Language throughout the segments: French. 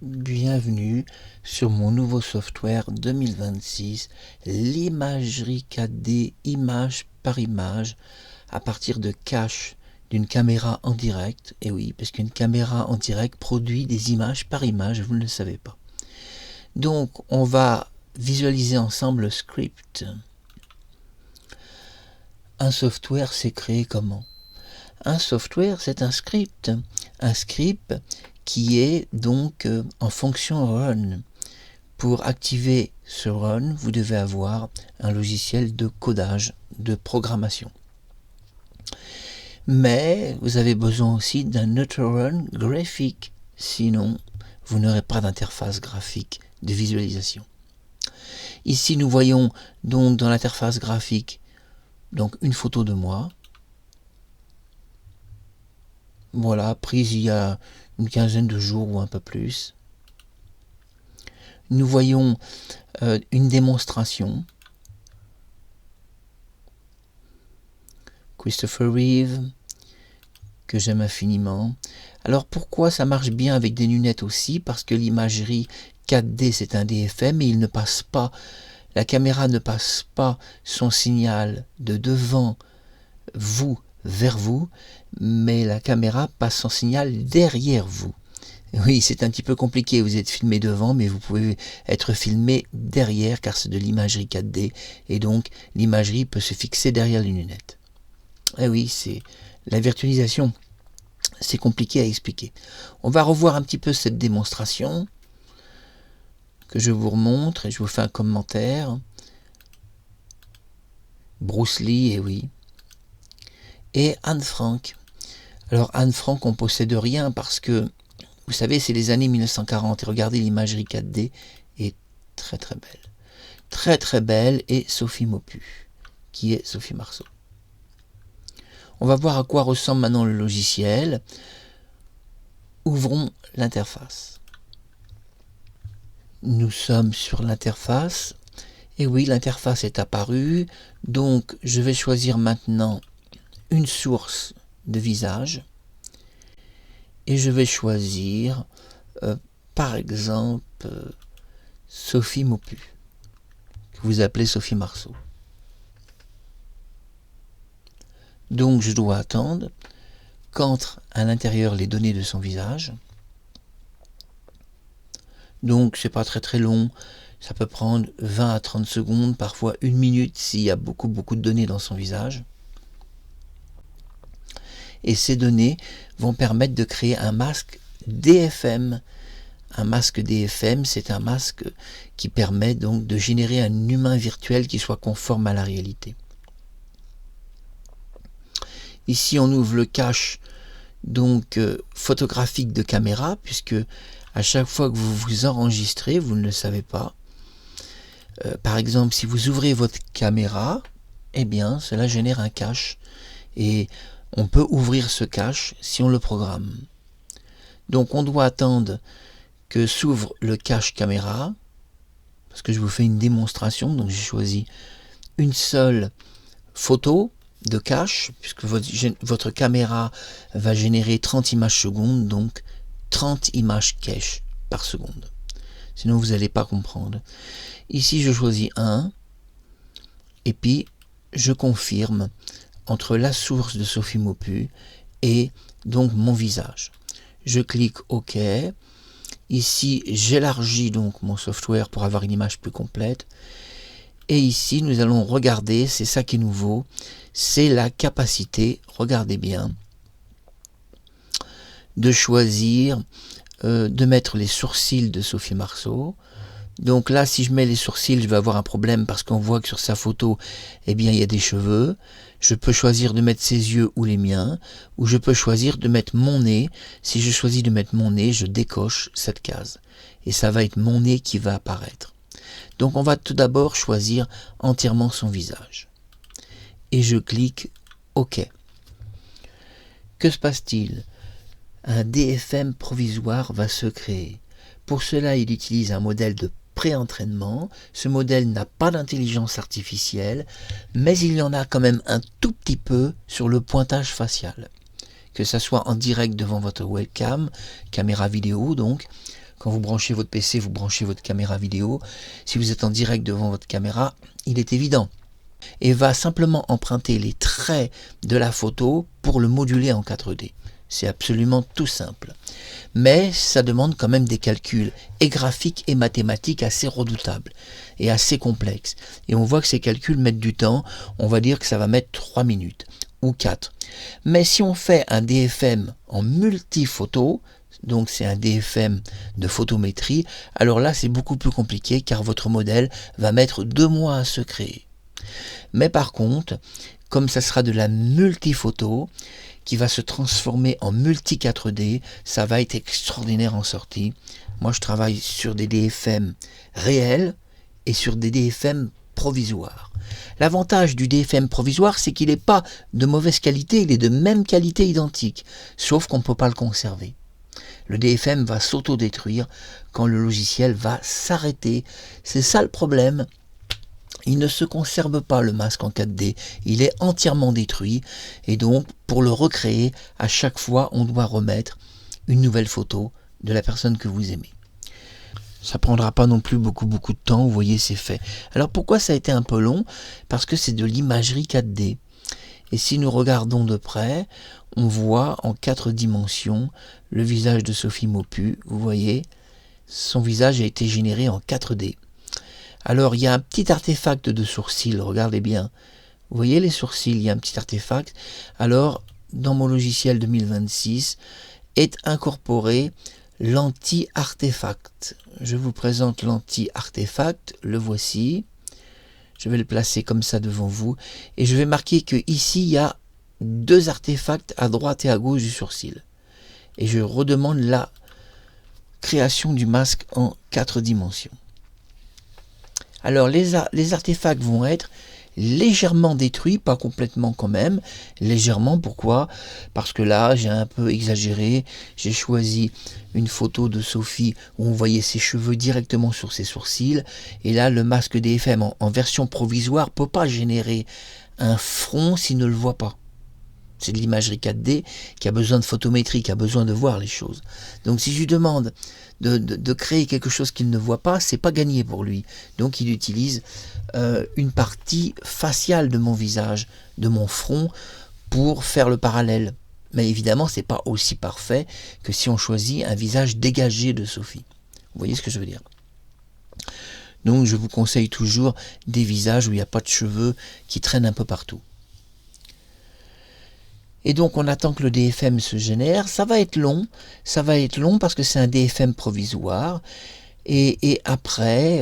Bienvenue sur mon nouveau software 2026, l'imagerie 4D image par image à partir de cache d'une caméra en direct. Et oui, parce qu'une caméra en direct produit des images par image, vous ne le savez pas. Donc on va visualiser ensemble le script. Un software s'est créé comment? Un software, c'est un script qui est donc en fonction run. Pour activer ce run, vous devez avoir un logiciel de codage, de programmation. Mais vous avez besoin aussi d'un auto-run graphique, sinon vous n'aurez pas d'interface graphique de visualisation. Ici, nous voyons donc dans l'interface graphique donc une photo de moi. Voilà, prise il y a une quinzaine de jours ou un peu plus. Nous voyons une démonstration. Christopher Reeve, que j'aime infiniment. Alors pourquoi ça marche bien avec des lunettes aussi? Parce que l'imagerie 4D c'est un DFM et il ne passe pas, la caméra ne passe pas son signal de devant vous vers vous, mais la caméra passe son signal derrière vous. Oui, c'est un petit peu compliqué, vous êtes filmé devant, mais vous pouvez être filmé derrière car c'est de l'imagerie 4D et donc l'imagerie peut se fixer derrière les lunettes. Eh oui, c'est la virtualisation, c'est compliqué à expliquer. On va revoir un petit peu cette démonstration que je vous remontre et je vous fais un commentaire. Bruce Lee, eh oui. Et Anne Frank. Alors Anne Frank, on possède rien parce que, vous savez, c'est les années 1940 et regardez l'imagerie 4D est très très belle. Très très belle et Sophie Maupu, qui est Sophie Marceau. On va voir à quoi ressemble maintenant le logiciel. Ouvrons l'interface. Nous sommes sur l'interface. Et oui, l'interface est apparue. Donc, je vais choisir maintenant une source de visage. Et je vais choisir, par exemple, Sophie Maupu, que vous appelez Sophie Marceau. Donc, je dois attendre qu'entrent à l'intérieur les données de son visage. Donc, c'est pas très très long. Ça peut prendre 20 à 30 secondes, parfois 1 minute s'il y a beaucoup de données dans son visage. Et ces données vont permettre de créer un masque DFM. Un masque DFM, c'est un masque qui permet donc de générer un humain virtuel qui soit conforme à la réalité. Ici, on ouvre le cache donc photographique de caméra, puisque à chaque fois que vous vous enregistrez, vous ne le savez pas. Par exemple, si vous ouvrez votre caméra, eh bien, cela génère un cache. Et on peut ouvrir ce cache si on le programme. Donc, on doit attendre que s'ouvre le cache caméra, parce que je vous fais une démonstration. Donc, j'ai choisi une seule photo de cache, puisque votre caméra va générer 30 images secondes, donc 30 images cache par seconde. Sinon, vous n'allez pas comprendre. Ici, je choisis un, et puis je confirme entre la source de Sophie Maupu et donc mon visage. Je clique OK. Ici, j'élargis donc mon software pour avoir une image plus complète. Et ici, nous allons regarder, c'est ça qui est nouveau, c'est la capacité, regardez bien, de choisir, de mettre les sourcils de Sophie Marceau. Donc là, si je mets les sourcils, je vais avoir un problème parce qu'on voit que sur sa photo, eh bien, il y a des cheveux. Je peux choisir de mettre ses yeux ou les miens, ou je peux choisir de mettre mon nez. Si je choisis de mettre mon nez, je décoche cette case. Et ça va être mon nez qui va apparaître. Donc on va tout d'abord choisir entièrement son visage. Et je clique OK. Que se passe-t-il? Un DFM provisoire va se créer. Pour cela, il utilise un modèle de pré-entraînement. Ce modèle n'a pas d'intelligence artificielle, mais il y en a quand même un tout petit peu sur le pointage facial. Que ça soit en direct devant votre webcam, caméra vidéo donc, Quand vous branchez votre PC, vous branchez votre caméra vidéo. Si vous êtes en direct devant votre caméra, il est évident. Et va simplement emprunter les traits de la photo pour le moduler en 4D. C'est absolument tout simple. Mais ça demande quand même des calculs et graphiques et mathématiques assez redoutables et assez complexes. Et on voit que ces calculs mettent du temps. On va dire que ça va mettre 3 minutes ou 4. Mais si on fait un DFM en multi-photo, donc c'est un DFM de photométrie, alors là c'est beaucoup plus compliqué car votre modèle va mettre 2 mois à se créer. Mais par contre, comme ça sera de la multi-photo qui va se transformer en multi 4D, ça va être extraordinaire en sortie. Moi je travaille sur des DFM réels et sur des DFM provisoires. L'avantage du DFM provisoire, c'est qu'il n'est pas de mauvaise qualité, il est de même qualité identique, sauf qu'on ne peut pas le conserver. Le DFM va s'auto-détruire quand le logiciel va s'arrêter. C'est ça le problème. Il ne se conserve pas le masque en 4D, il est entièrement détruit et donc pour le recréer, à chaque fois on doit remettre une nouvelle photo de la personne que vous aimez. Ça prendra pas non plus beaucoup de temps, vous voyez c'est fait. Alors pourquoi ça a été un peu long? Parce que c'est de l'imagerie 4D. Et si nous regardons de près, on voit en 4 dimensions le visage de Sophie Maupu, vous voyez, son visage a été généré en 4D. Alors, il y a un petit artefact de sourcils, regardez bien. Vous voyez les sourcils, il y a un petit artefact. Alors, dans mon logiciel 2026, est incorporé l'anti-artefact. Je vous présente l'anti-artefact, le voici. Je vais le placer comme ça devant vous. Et je vais marquer que ici il y a 2 artefacts à droite et à gauche du sourcil. Et je redemande la création du masque en 4 dimensions. Alors les artefacts vont être légèrement détruits, pas complètement quand même, légèrement, pourquoi? Parce que là j'ai un peu exagéré, j'ai choisi une photo de Sophie où on voyait ses cheveux directement sur ses sourcils, et là le masque DFM en version provisoire peut pas générer un front s'il ne le voit pas. C'est de l'imagerie 4D qui a besoin de photométrie, qui a besoin de voir les choses. Donc si je lui demande de créer quelque chose qu'il ne voit pas, c'est pas gagné pour lui. Donc il utilise une partie faciale de mon visage, de mon front, pour faire le parallèle. Mais évidemment, c'est pas aussi parfait que si on choisit un visage dégagé de Sophie. Vous voyez ce que je veux dire? Donc je vous conseille toujours des visages où il n'y a pas de cheveux qui traînent un peu partout. Et donc on attend que le DFM se génère, ça va être long parce que c'est un DFM provisoire, et après,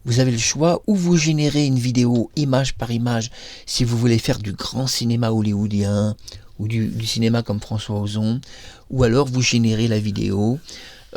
vous avez le choix, ou vous générez une vidéo image par image, si vous voulez faire du grand cinéma hollywoodien, ou du cinéma comme François Ozon, ou alors vous générez la vidéo,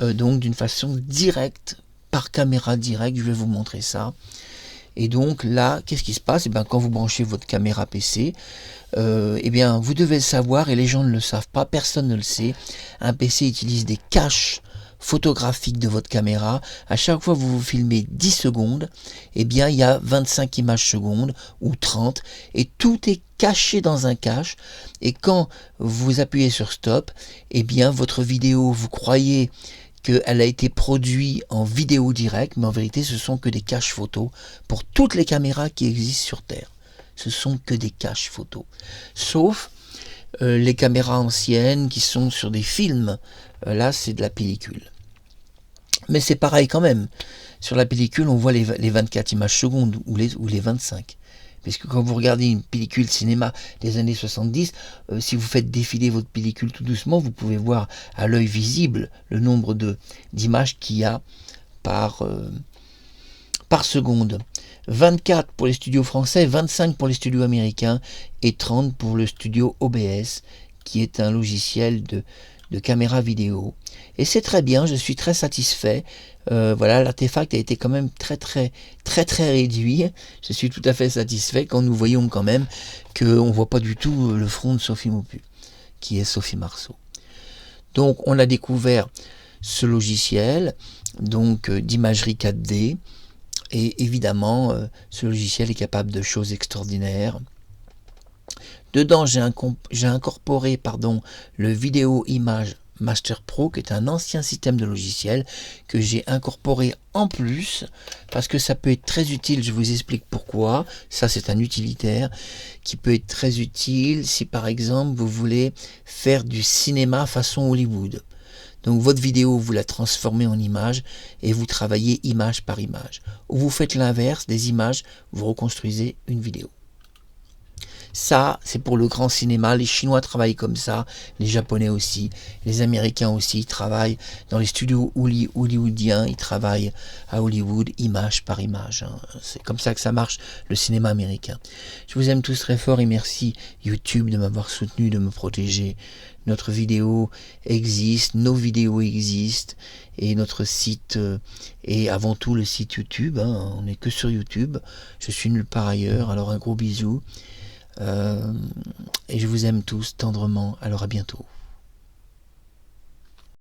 donc d'une façon directe, par caméra directe, je vais vous montrer ça. Et donc là, qu'est-ce qui se passe? Quand vous branchez votre caméra PC, vous devez le savoir et les gens ne le savent pas, personne ne le sait. Un PC utilise des caches photographiques de votre caméra. À chaque fois que vous filmez 10 secondes, il y a 25 images secondes ou 30 et tout est caché dans un cache. Et quand vous appuyez sur stop, votre vidéo, vous croyez qu'elle a été produite en vidéo directe, mais en vérité ce sont que des caches photos pour toutes les caméras qui existent sur Terre. Ce sont que des caches photos. Sauf les caméras anciennes qui sont sur des films. Là c'est de la pellicule. Mais c'est pareil quand même. Sur la pellicule on voit les 24 images secondes ou les 25. Parce que quand vous regardez une pellicule cinéma des années 70, si vous faites défiler votre pellicule tout doucement, vous pouvez voir à l'œil visible le nombre d'images qu'il y a par seconde. 24 pour les studios français, 25 pour les studios américains et 30 pour le studio OBS, qui est un logiciel de caméra vidéo. Et c'est très bien, je suis très satisfait. L'artefact a été quand même très réduit. Je suis tout à fait satisfait quand nous voyons quand même qu'on ne voit pas du tout le front de Sophie Maupu, qui est Sophie Marceau. Donc on a découvert ce logiciel d'imagerie 4D, et évidemment ce logiciel est capable de choses extraordinaires. Dedans j'ai incorporé le vidéo image Master Pro, qui est un ancien système de logiciel que j'ai incorporé en plus parce que ça peut être très utile. Je vous explique pourquoi. Ça, c'est un utilitaire qui peut être très utile si par exemple vous voulez faire du cinéma façon Hollywood. Donc votre vidéo, vous la transformez en image et vous travaillez image par image. Ou vous faites l'inverse, des images, vous reconstruisez une vidéo. Ça, c'est pour le grand cinéma. Les Chinois travaillent comme ça, les Japonais aussi, les Américains aussi. Ils travaillent dans les studios hollywoodiens, ils travaillent à Hollywood, image par image. C'est comme ça que ça marche, le cinéma américain. Je vous aime tous très fort et merci YouTube de m'avoir soutenu, de me protéger. Notre vidéo existe, nos vidéos existent, et notre site est avant tout le site YouTube. On n'est que sur YouTube. Je suis nulle part ailleurs. Alors un gros bisou. Et je vous aime tous tendrement, alors à bientôt.